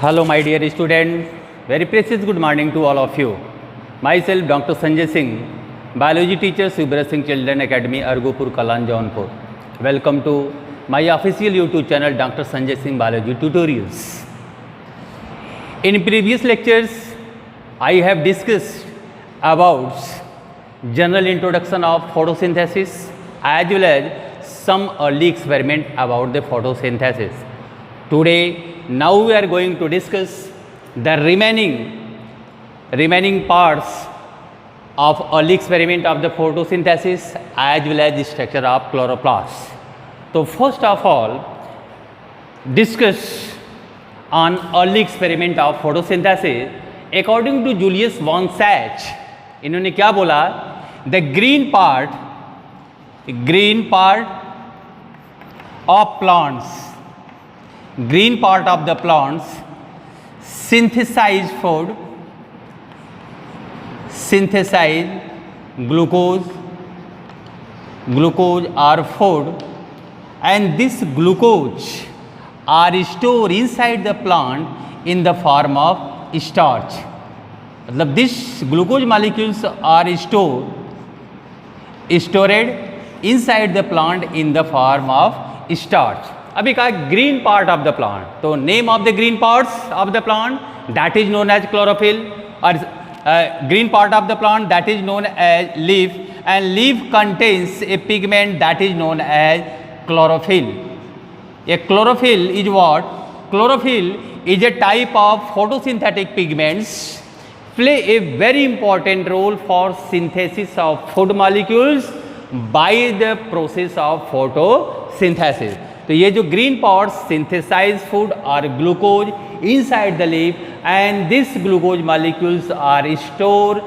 Hello, my dear students. Very precious good morning to all of you. Myself, Dr. Sanjay Singh, biology teacher, Subhra Singh Children Academy, Argopur, Kalan, Jaunpur. Welcome to my official YouTube channel, Dr. Sanjay Singh Biology Tutorials. In previous lectures, I have discussed about general introduction of photosynthesis as well as some early experiment about the photosynthesis. Today, now we are going to discuss the remaining parts of early experiment of the photosynthesis as well as the structure of chloroplast. So first of all, discuss on early experiment of photosynthesis. According to Julius von Sach, इन्होंने क्या बोला? The green part of plants, green part of the plants synthesize food, synthesize glucose or food, and this glucose are stored inside the plant in the form of starch. मतलब this glucose molecules are stored inside the plant in the form of starch. अभी कहा green part of the plant, तो name of the green parts of the plant that is known as chlorophyll, और green part of the plant that is known as leaf, and leaf contains a pigment that is known as chlorophyll. A chlorophyll is what? Chlorophyll is a type of photosynthetic pigments play a very important role for synthesis of food molecules by the process of photosynthesis. तो ये जो green parts synthesize food or glucose inside the leaf, and these glucose molecules are stored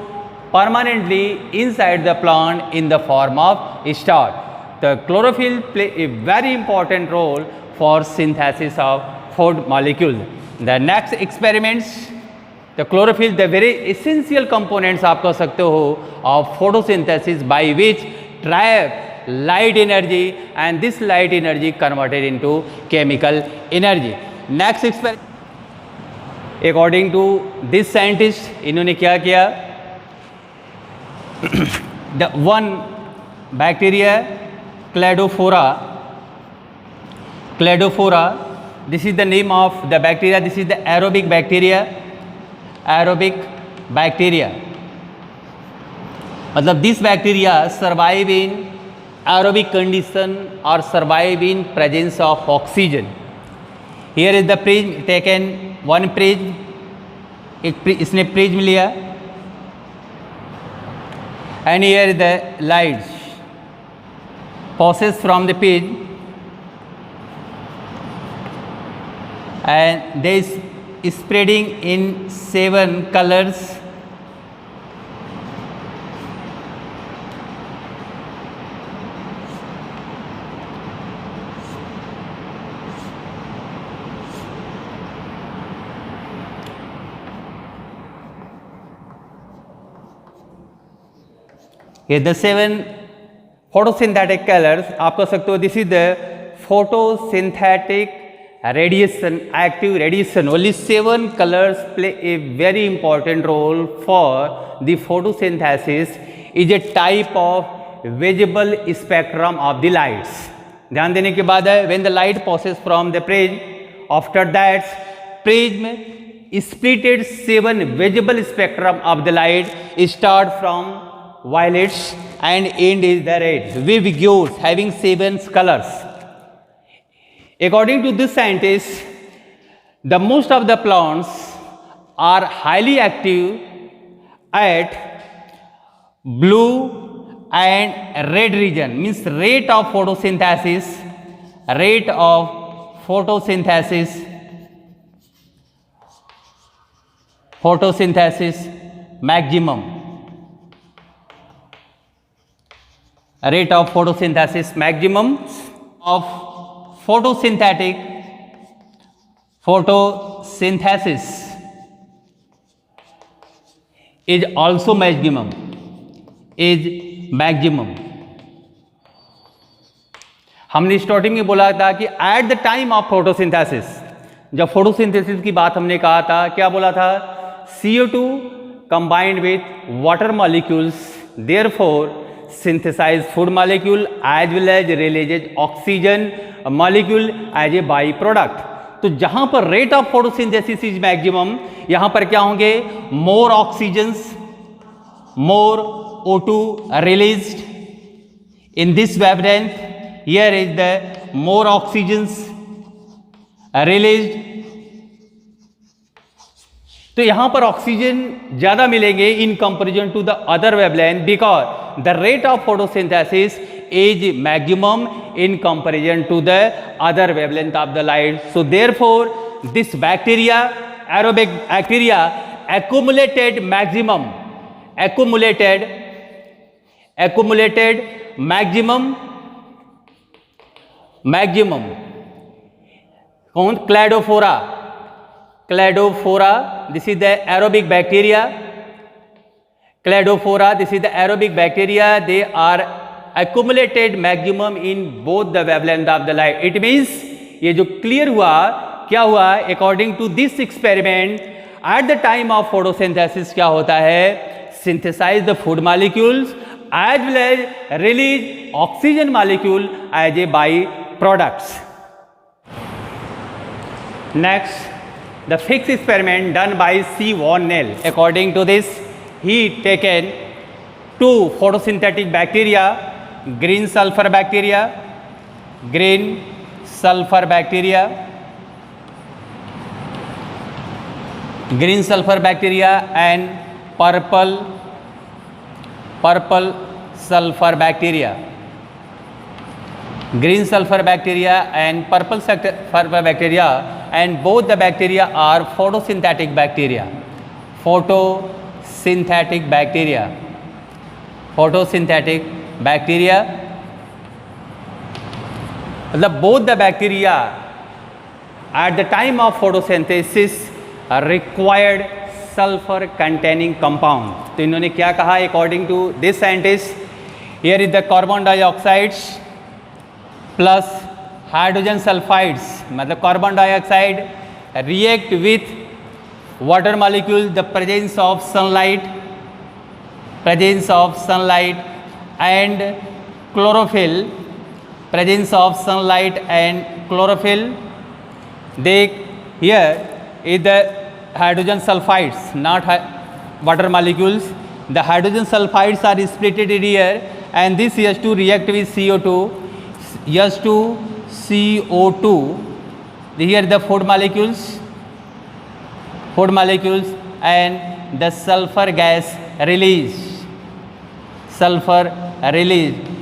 permanently inside the plant in the form of starch. The chlorophyll play a very important role for synthesis of food molecules. The next experiments, the chlorophyll, the very essential components आप कह सकते हो of photosynthesis by which trap light energy and this light energy converted into chemical energy. Next experiment, according to this scientist, इन्होंने क्या किया? The one bacteria cladophora, this is the name of the bacteria. This is the aerobic bacteria. मतलब this bacteria survive in aerobic condition or survive in presence of oxygen. Here is the prism taken, one prism, इसने prism लिया, and here is the light passes from the prism, and they is spreading in 7 colors. Here the 7 photosynthetic colors आप कह सकते हो. This is the photosynthetic radiation, active radiation. Only 7 colors play a very important role for the photosynthesis. Is a type of visible spectrum of the lights. ध्यान देने के बाद है, when the light passes from the prism, after that prism splitted 7 visible spectrum of the light, start from violets and end is the red, with hues having 7 colors. According to this scientist, the most of the plants are highly active at blue and red region, means rate of photosynthesis maximum. Rate of photosynthesis maximum of photosynthesis is also maximum. हमने starting में बोला था कि at the time of photosynthesis जब photosynthesis की बात हमने कहा था, क्या बोला था? CO2 combined with water molecules therefore synthesize food molecule as well as releases oxygen molecule as a by product. तो जहां पर rate of photosynthesis is maximum, यहां पर क्या होंगे? More oxygens, more O2 released in this wavelength. Here is the more oxygens released. तो यहां पर ऑक्सीजन ज्यादा मिलेंगे in comparison to the other wavelength because the rate of photosynthesis is maximum in comparison to the other wavelength of the light. So therefore this bacteria, aerobic bacteria, accumulated maximum कौन? Cladophora, this is the aerobic bacteria. Cladophora, this is the aerobic bacteria. They are accumulated maximum in both the wavelength of the light. It means ये जो clear हुआ, क्या हुआ? According to this experiment, at the time of photosynthesis क्या होता है? Synthesize the food molecules as well as release oxygen molecule as a by-products. Next, the fixed experiment done by C. von Nell. According to this, he taken two photosynthetic bacteria, green sulfur bacteria and purple sulfur bacteria. Green sulfur bacteria and purple sulfur bacteria, and both the bacteria are photosynthetic bacteria. मतलब both the bacteria at the time of photosynthesis required sulfur containing compound. तो इन्होंने क्या कहा? According to this scientist, here is the carbon dioxide plus hydrogen sulfides, मतलब carbon dioxide react with water molecule, the presence of sunlight and chlorophyll, they here is the hydrogen sulfides, not water molecules. The hydrogen sulfides are split in here, and this H2 react with CO2. Here the food molecules and the sulfur gas released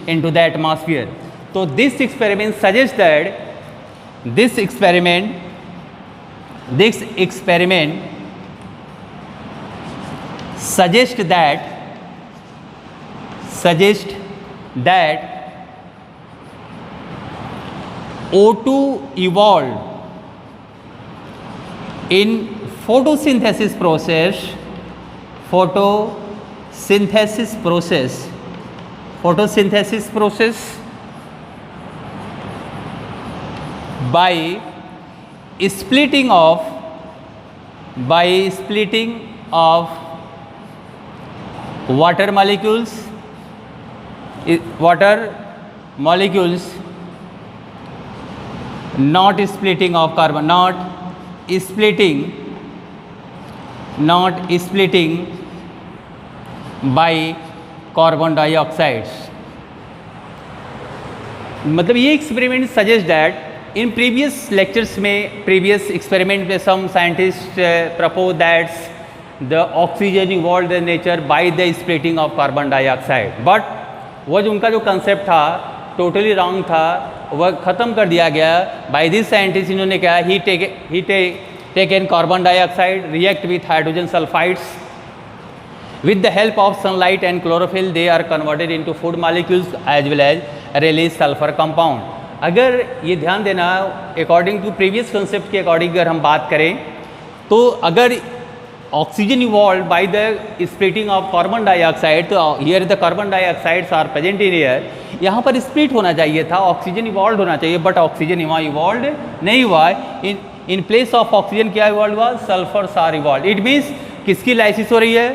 into the atmosphere. So this experiment suggests that this experiment suggests that O2 evolved in photosynthesis process by splitting of water molecules not splitting of carbon, not splitting by carbon dioxide. मतलब ये experiment suggest that in previous lectures में, previous experiment में some scientist propose that the oxygen evolved in nature by the splitting of carbon dioxide, but वो जो उनका जो concept था totally wrong था, वह ख़त्म कर दिया गया बाय दिस साइंटिस्ट. इन्होंने कहा he taken carbon dioxide react with hydrogen sulphides with the help of sunlight and chlorophyll, they are converted into food molecules as well as release sulfur compound. अगर ये ध्यान देना, अकॉर्डिंग टू प्रीवियस कंसेप्ट के according अगर हम बात करें तो अगर oxygen evolve by the splitting of carbon dioxide, तो here the carbon dioxides are present in air, यहाँ पर स्प्लिट होना चाहिए था, ऑक्सीजन इवॉल्व होना चाहिए, बट ऑक्सीजन वहाँ इवॉल्व नहीं हुआ. इन प्लेस ऑफ ऑक्सीजन क्या इवॉल्व हुआ, sulphurs are evolve. It means किसकी लाइसिस हो रही है,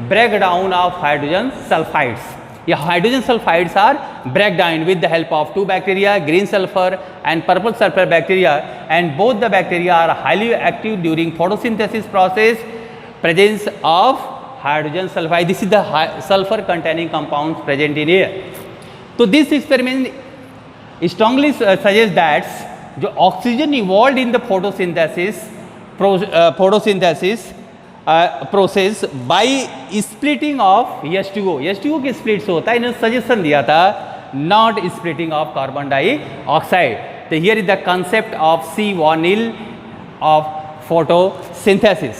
break down of hydrogen sulphides. ये hydrogen sulphides are break down with the help of two bacteria, green sulphur and purple sulphur bacteria, and both the bacteria are highly active during photosynthesis process, presence of hydrogen sulphide. This is the sulfur containing compounds present in air. तो this experiment strongly suggests that जो oxygen evolve in the photosynthesis process by splitting of H2O। H2O के split से होता है, इन्होंने suggestion दिया था not splitting of carbon dioxide. तो here is the concept of C1L of photosynthesis.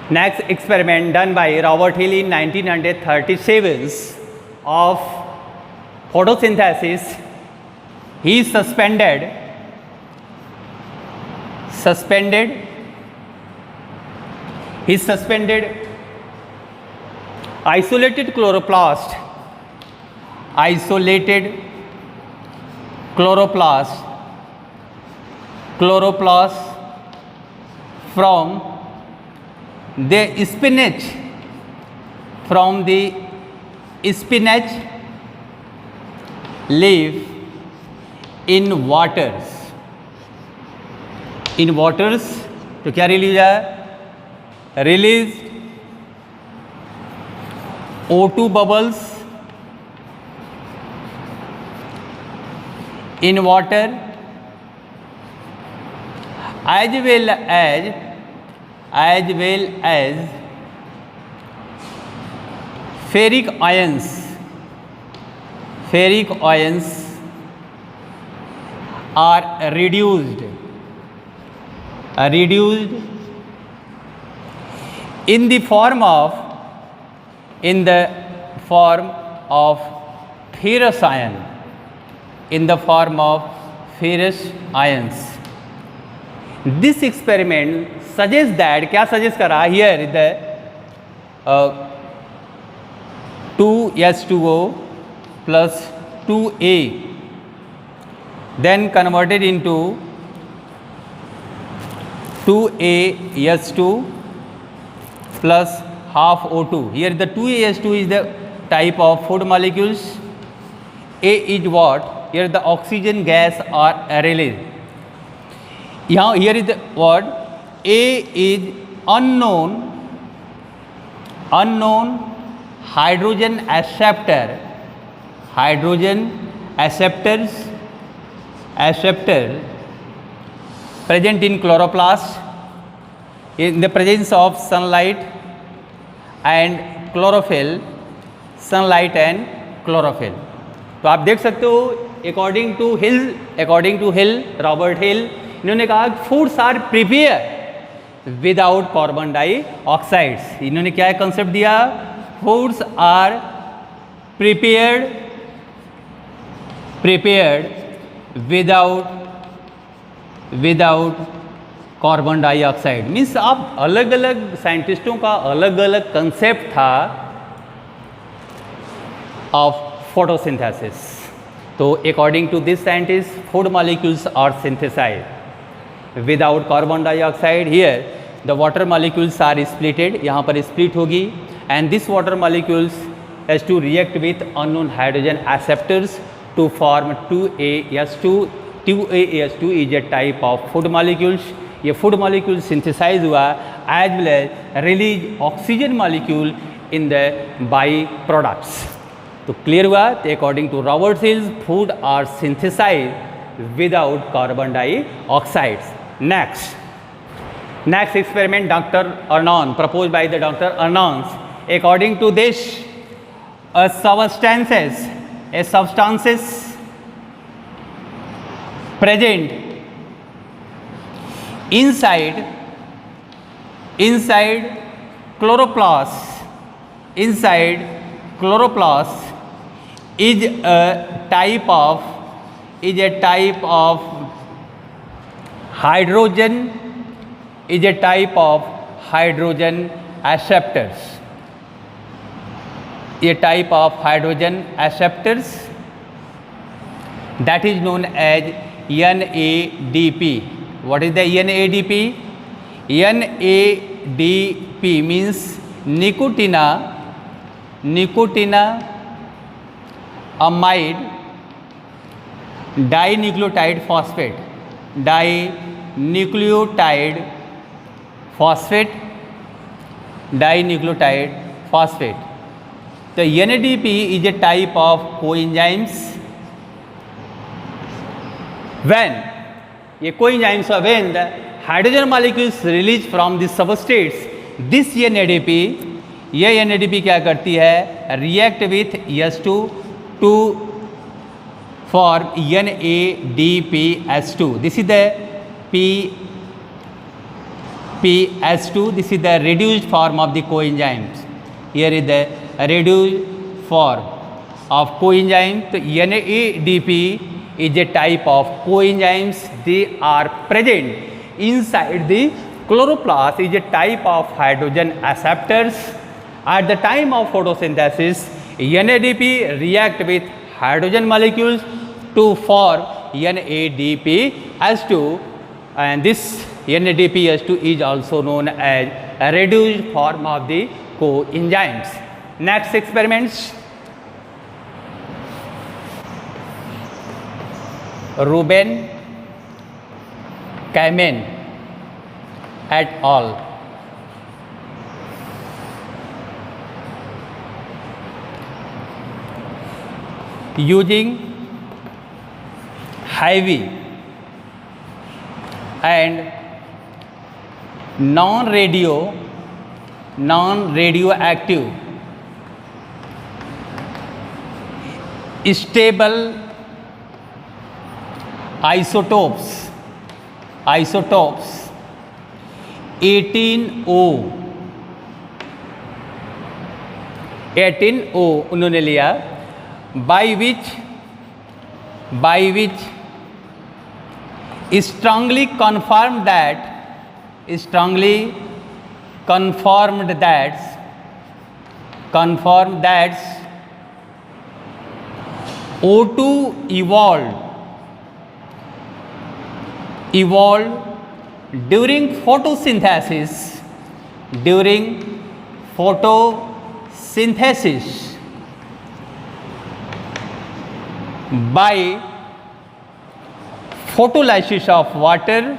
Next experiment done by Robert Hill in 1937 of photosynthesis. He suspended isolated chloroplast from the spinach leaf in waters। तो क्या release है, release O2 bubbles in water as well as ferric ions are reduced in the form of ferrous ions। This experiment suggests that, क्या suggest करा, here the 2H2O plus 2A then converted into 2AH2 plus half O2। Here the 2AH2 is the type of food molecules, A is what, here the oxygen gas are released। यहाँ here is the word A is unknown hydrogen acceptor present in chloroplast in the presence of sunlight and chlorophyll। तो आप देख सकते हो according to Hill Robert Hill, इन्होंने कहा foods are prepare without carbon dioxides. इन्होंने क्या कंसेप्ट दिया, foods are prepared without carbon dioxide. Means आप अलग अलग साइंटिस्टों का अलग अलग कंसेप्ट था ऑफ फोटोसिंथेसिस। तो according to this scientist food molecules are synthesised without carbon dioxide. Here the water molecules are splitted, यहाँ पर स्प्लिट होगी, and this water molecules has to react with unknown hydrogen acceptors to form 2AH2। 2AH2 is a type of food molecules. ये food molecule synthesise हुआ as well as release oxygen molecule in the by products. तो clear हुआ, तो according to Robert Hill food are synthesise without carbon dioxides. Next experiment Dr. Arnon proposed by the Dr. Arnon। According to this, substances present inside chloroplast is a type of hydrogen acceptors। ये type of hydrogen acceptors that is known as NADP. What is the NADP? NADP means nicotinamide dinucleotide phosphate. Dinucleotide phosphate. So NADP is a type of coenzymes. When the hydrogen molecules released from the substrates, this NADP क्या करती है? React with H2 to form NADPH2. This is the PH2. This is the reduced form of the coenzymes. Here is the reduced form of coenzyme. So NADP is a type of coenzymes. They are present inside the chloroplast. Is a type of hydrogen acceptors. At the time of photosynthesis, NADP react with hydrogen molecules to form NADPH2, and this NADPH2 is also known as a reduced form of the coenzymes. Next experiments. Ruben Kamen et al. Using heavy and non-radioactive stable isotopes 18O उन्होंने लिया, by which strongly confirmed that O2 evolved during photosynthesis by photolysis of water,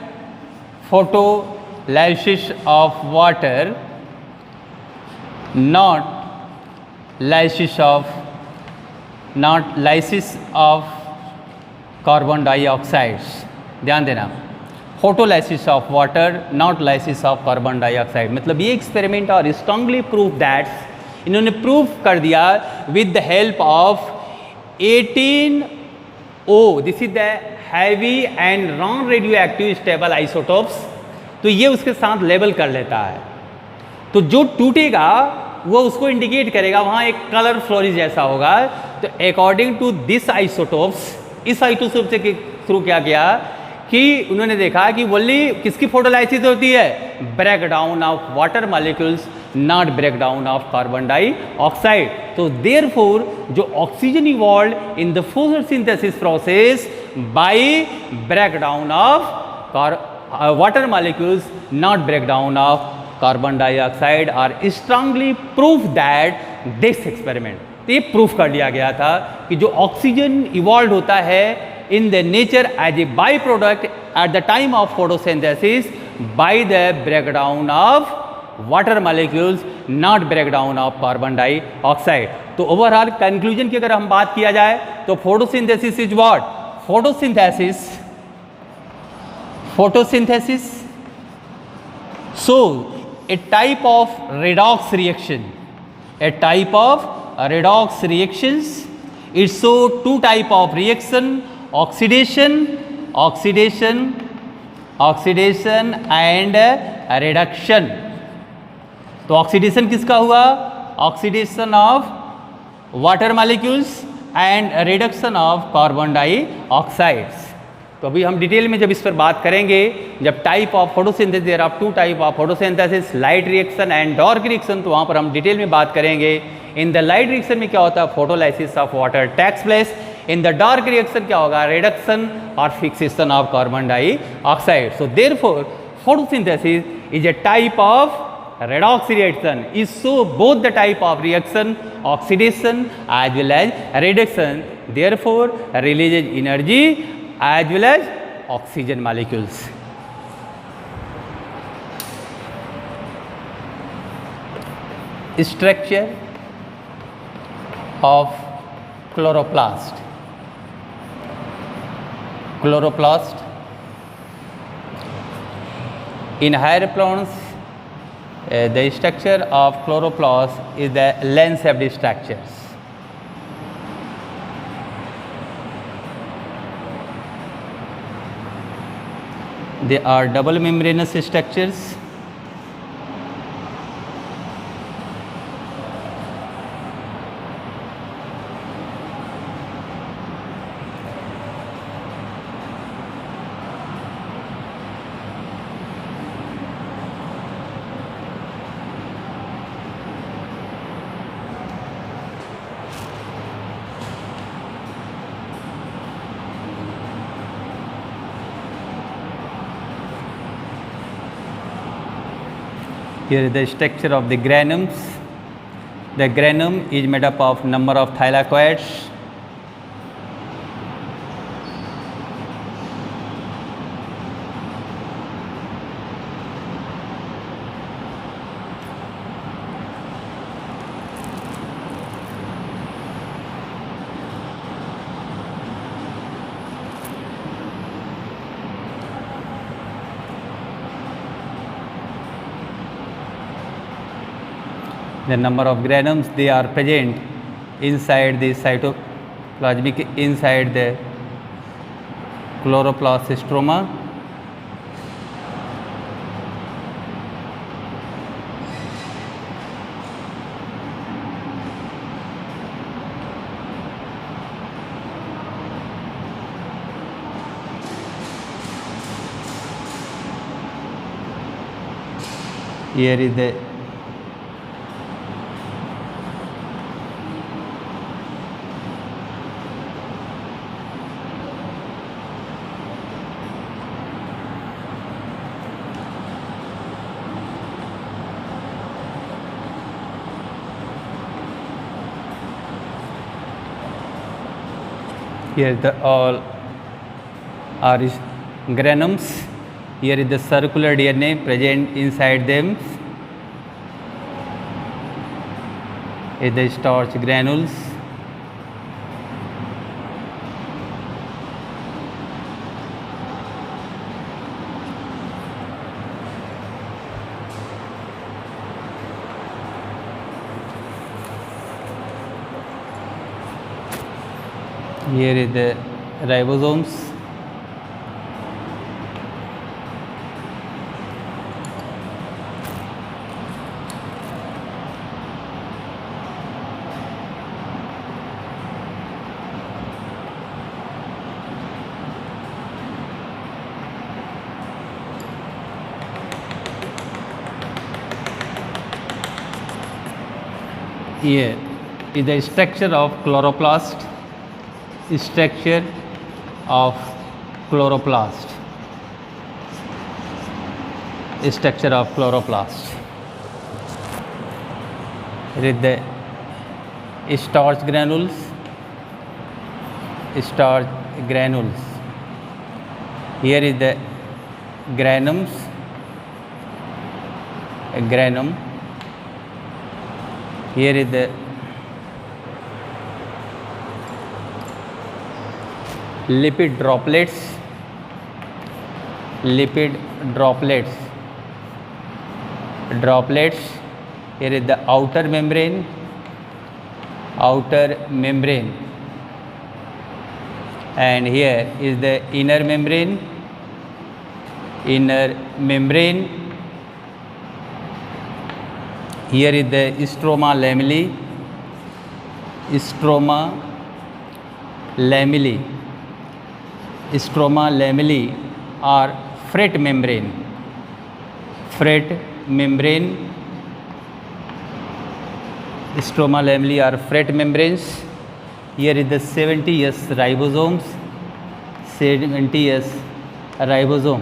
not lysis of carbon dioxide. ध्यान देना, photolysis of water not lysis of carbon dioxide. मतलब ये experiment और strongly prove that, इन्होंने prove कर दिया with the help of 18O. This is the heavy and non radio active stable isotopes. तो ये उसके साथ लेबल कर लेता है, तो जो टूटेगा वो उसको इंडिकेट करेगा, वहाँ एक कलर फ्लोरिज जैसा होगा. तो अकॉर्डिंग टू दिस आइसोटोप्स, इस आइसोटोप के थ्रू क्या किया कि उन्होंने देखा कि ओनली किसकी फोटोलाइसिस होती है? Breakdown of water molecules, not breakdown of carbon dioxide. तो देयरफॉर जो oxygen evolve in the photosynthesis process by breakdown of water molecules, not breakdown of carbon dioxide, are strongly proof that this experiment. ये proof कर लिया गया था कि जो oxygen evolve होता है in the nature as a byproduct at the time of photosynthesis by the breakdown of water molecules, not breakdown of carbon dioxide. तो ओवरऑल कंक्लूजन की अगर हम बात किया जाए तो photosynthesis is what? Photosynthesis so a type of redox reactions. It show two type of reaction, oxidation and reduction. तो oxidation किसका हुआ? Oxidation of water molecules and reduction of carbon dioxides. तो अभी हम डिटेल में जब इस पर बात करेंगे, जब type of photosynthesis, there are two type of photosynthesis, light reaction and dark reaction, तो वहाँ पर हम डिटेल में बात करेंगे. इन द लाइट रिएक्शन में क्या होता है? Photolysis of water takes place. In the dark reaction क्या होगा, रिडक्शन और fixation of carbon dioxide. So therefore photosynthesis is a type of redox reaction. It show both the type of reaction, oxidation as well as reduction. Therefore releases energy as well as oxygen molecules. Structure of chloroplast. Chloroplast in higher plants, the structure of chloroplast is the lens-shaped structures. They are double membranous structures. Here is the structure of the granums. The granum is made up of number of thylakoids. The number of granums, they are present inside the cytoplasmic, inside the chloroplast stroma. Here is the here the all are granums. Here is the circular DNA present inside them. Is the starch granules. Here is the ribosomes. Here is the structure of chloroplast. Structure of chloroplast. Structure of chloroplast. With the starch granules. Starch granules. Here is the granums. A granum. Here is the lipid droplets. Lipid droplets. Droplets. Here is the outer membrane. Outer membrane. And here is the inner membrane. Inner membrane. Here is the stroma lamellae. Stroma lamellae. Stroma lamellae are fret membrane. Fret membrane. Stroma lamellae are fret membranes. Here is the 70S ribosomes, 70S ribosome.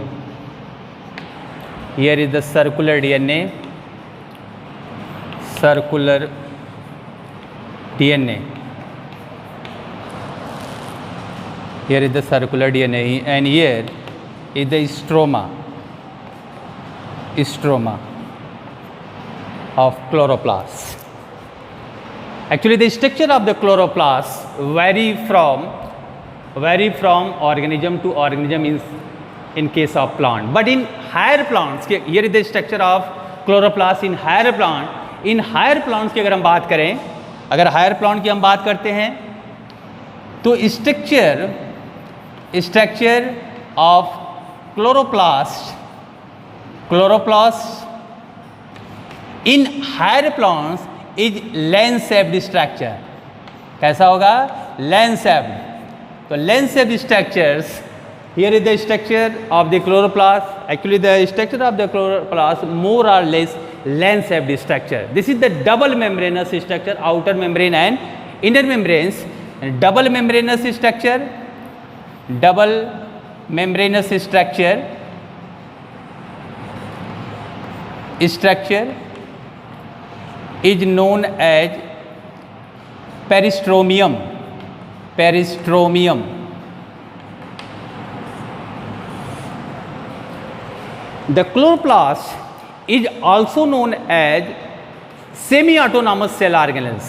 Here is the circular DNA, circular DNA. Here is the circular DNA, and here is the stroma of chloroplast. Actually, the structure of the chloroplast vary from organism to organism in case of plant. But in higher plants, here is the structure of chloroplast in higher plant. In higher plants की अगर हम बात करें, अगर higher plant की हम बात करते हैं, तो structure of chloroplast in higher plants is lens shaped structure. कैसा होगा? Lens shaped. तो lens shaped structures, here is the structure of the chloroplast. Actually, the structure of the chloroplast more or less lens shaped structure. This is the double membranous structure, outer membrane and inner membranes. And double membranous structure is known as peristromium. The chloroplast is also known as semi-autonomous cell organelles.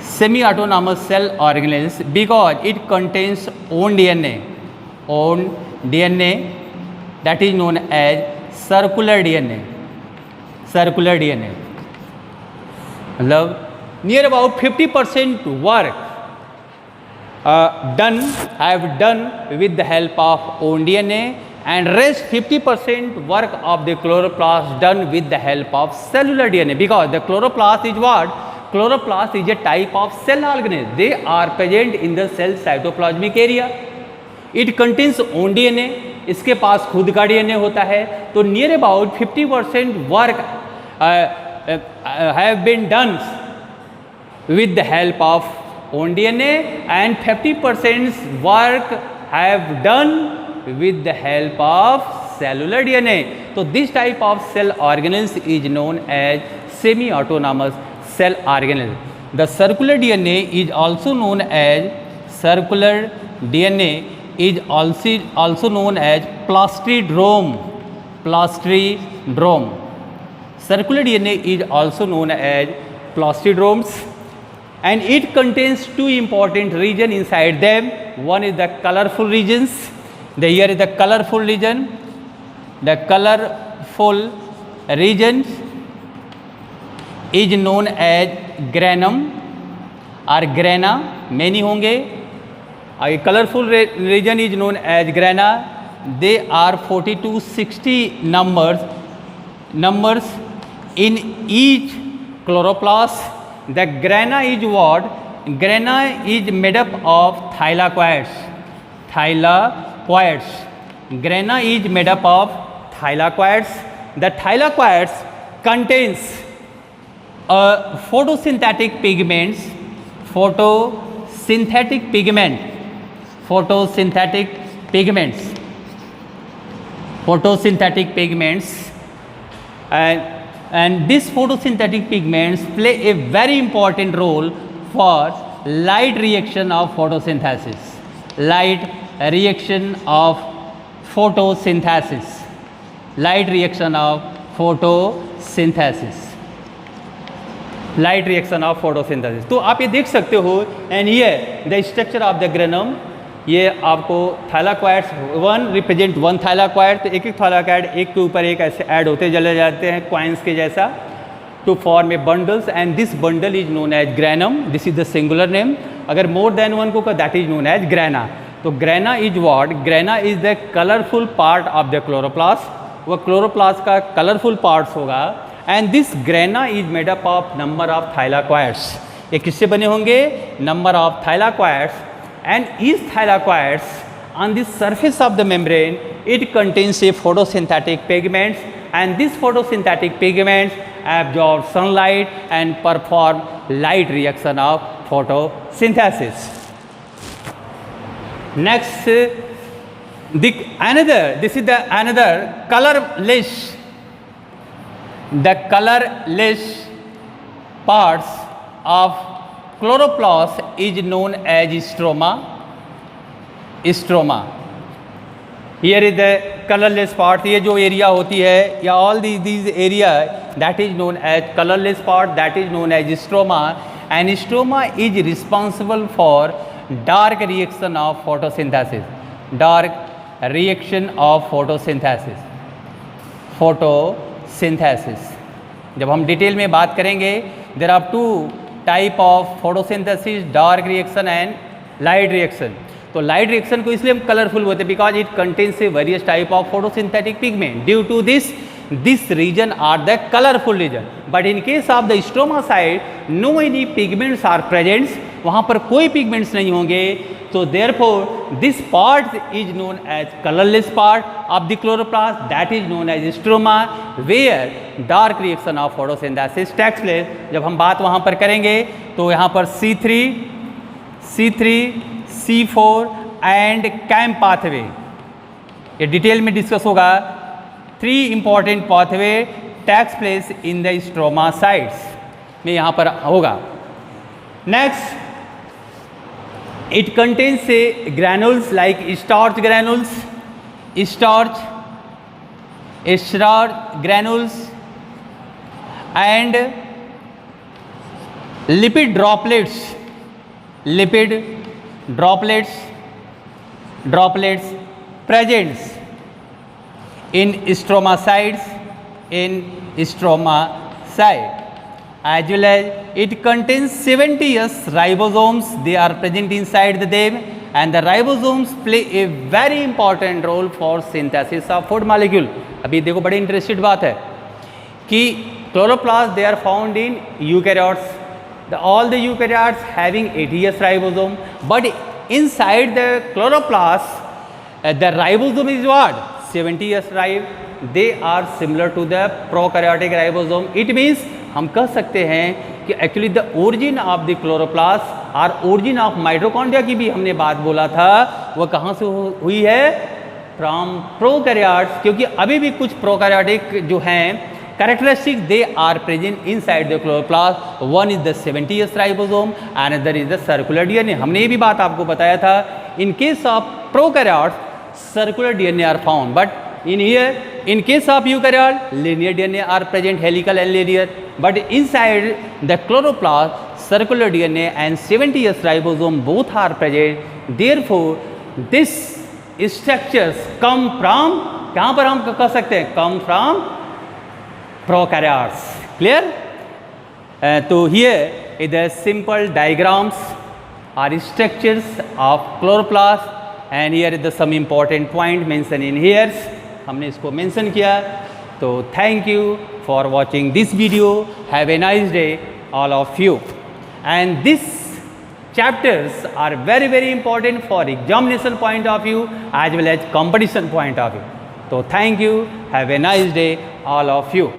Semi-autonomous cell organelles because it contains own DNA. That is known as circular DNA. मतलब near about 50% work have done with the help of own DNA, and rest 50% work of the chloroplast done with the help of cellular DNA, because the chloroplast is what? Chloroplast is a type of cell organelle. They are present in the cell cytoplasmic area. It contains own DNA. इसके पास खुद का DNA होता है. तो near about 50% work have been done with the help of own DNA, and 50% work have done with the help of cellular DNA. So this type of cell organelles is known as semi-autonomous cell organelle. The circular DNA is also known as plastridrome. Circular DNA is also known as plastridromes, and it contains two important regions inside them. One is the colorful regions. Here is the colorful region. The colorful regions is known as granum or grana. Many होंगे. Colorful region is known as grana. They are 40 to 60 numbers in each chloroplast. The grana is what? Grana is made up of thylakoids. Grana is made up of thylakoids. The thylakoids contains photosynthetic pigments, and these photosynthetic pigments play a very important role for light reaction of photosynthesis. Light reaction of photosynthesis. तो आप ये देख सकते हो. And ये the structure of the granum, ये आपको thylakoids, one represent one thylakoid. तो एक थाइलाकॉइड एक के ऊपर एक ऐसे ऐड होते चले जाते हैं क्वाइंस के जैसा, to form a bundles, and this bundle is known as granum. This is the singular name. अगर मोर देन वन को that is known as grana. तो grana is what? Grana is the colourful part of the chloroplast. वह chloroplast का colourful parts होगा. And this grana is made up of number of thylakoids. ये किससे बने होंगे? Number of thylakoids. And these thylakoids on the surface of the membrane, it contains a photosynthetic pigments, and these photosynthetic pigments absorb sunlight and perform light reaction of photosynthesis. Next, this is the another colorless. The colorless parts of chloroplast is known as stroma. Here is the colorless part. ये जो area होती है या all these area that is known as colorless part, that is known as stroma, and stroma is responsible for dark reaction of photosynthesis. Dark reaction of photosynthesis. जब हम detail में बात करेंगे, there are two type of photosynthesis, dark reaction and light reaction. तो light reaction को इसलिए हम colourful बोलते हैं because it contains a various type of photosynthetic pigment. Due to this reason are the colourful region. But in case of the stroma side no any pigments are presents. वहाँ पर कोई pigments नहीं होंगे. तो therefore this part is known as colourless part of the chloroplast, that is known as stroma, where dark reaction of photosynthesis takes place. जब हम बात वहाँ पर करेंगे तो यहाँ पर C3, C4 and CAM pathway ये डिटेल में डिस्कस होगा. 3 important pathway takes place in the stroma sites में यहाँ पर होगा. Next, it contains a granules like starch granules and lipid droplets presents in stroma sites, as well as it contains 70s ribosomes. They are present inside them, and the ribosomes play a very important role for synthesis of food molecule. अभी देखो बड़ी interested बात है कि chloroplasts they are found in eukaryotes. All the eukaryotes having 80s ribosome, but inside the chloroplast the ribosome is what? 70s rib. They are similar to the prokaryotic ribosome. It means हम कह सकते हैं कि actually the origin of the chloroplast और origin of mitochondria की भी हमने बात बोला था, वो कहाँ से हुई है? From prokaryotes. क्योंकि अभी भी कुछ प्रोकैरियोटिक जो हैं characteristics they are present inside the chloroplast. One is the 70s ribosome, another is the circular DNA. हमने ये भी बात आपको बताया था. In case of prokaryotes circular DNA are found, but in case of eukaryote linear DNA are present, helical and linear. But inside the chloroplast circular DNA and 70s ribosome both are present. Therefore this structures come from, कहाँ पर हम कह सकते हैं? come from prokaryotes. Clear? So here is the simple diagrams or structures of chloroplast, and here is the some important point mentioned in here. हमने इसको mention किया. तो thank you for watching this video. Have a nice day all of you. And these chapters are very very important for examination point of view as well as competition point of view. So thank you. Have a nice day all of you.